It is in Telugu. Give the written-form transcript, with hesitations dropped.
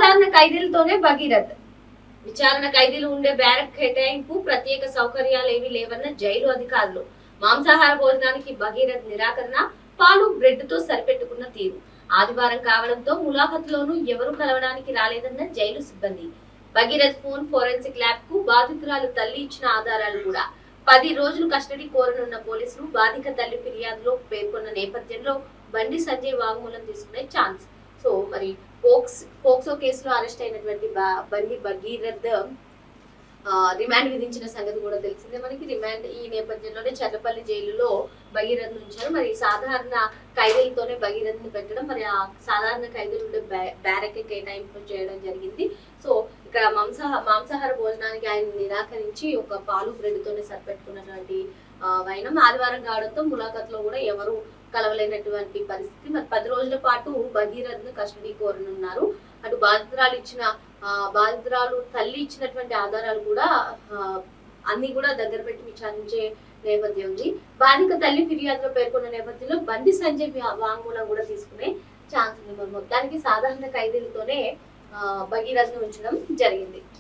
విచారణ ఖైదీలతోనే భగీరథ్. విచారణ ఖైదీలు ఉండే బ్యారక్ కేటాయింపు, ప్రత్యేక సౌకర్యాలు ఏమీ లేవన్న జైలు అధికారులు. మాంసాహార భోజనానికి భగీరథ్ నిరాకరణ, పాలు బ్రెడ్ తో సరిపెట్టుకున్న తీరు. ఆదివారం కావడంతో ములాఖతులోనూ ఎవరు కలవడానికి రాలేదన్న జైలు సిబ్బంది. భగీరథ్ ఫోన్ ఫోరెన్సిక్ ల్యాబ్ కు బాధితురాలు తల్లి ఇచ్చిన ఆధారాలు కూడా. 10 రోజులు కస్టడీ కోరనున్న పోలీసులు బాధిక తల్లి ఫిర్యాదులో పేర్కొన్న నేపథ్యంలో బండి సంజయ్ వాంగ్మూలం తీసుకునే ఛాన్స్. సో మరి పోక్సో కేసులో అరెస్ట్ అయినటువంటి బండి భగీరథ్ రిమాండ్ విధించిన సంగతి కూడా తెలిసిందే మనకి. రిమాండ్ ఈ నేపథ్యంలోనే చర్లపల్లి జైలులో భగీరథ్ ఉంచారు. మరి సాధారణ ఖైదీలతోనే భగీరథ్ ని పెట్టడం, మరి ఆ సాధారణ ఖైదీలు ఉండే బ్యారక్ కేటాయింపు చేయడం జరిగింది. సో ఇక్కడ మాంసాహార భోజనానికి ఆయన నిరాకరించి ఒక పాలు బ్రెడ్ తోనే సరిపెట్టుకున్నటువంటి వైనం. ఆదివారం కావడంతో ములాఖత్ లో కూడా ఎవరు కలవలేనటువంటి పరిస్థితి. మరి 10 రోజుల పాటు భగీరథ్ ను కస్టడీ కోరనున్నారు. అటు బాధితురాలు తల్లి ఇచ్చినటువంటి ఆధారాలు కూడా అన్ని కూడా దగ్గర పెట్టి విచారించే నేపథ్యం ఉంది. బాధిక తల్లి ఫిర్యాదులో పేర్కొన్న నేపథ్యంలో బండి సంజయ్ వాంగ్మూలం కూడా తీసుకునే ఛాన్స్ ఉంది. మొత్తానికి సాధారణ ఖైదీలతోనే భగీరథ్ ను ఉంచడం జరిగింది.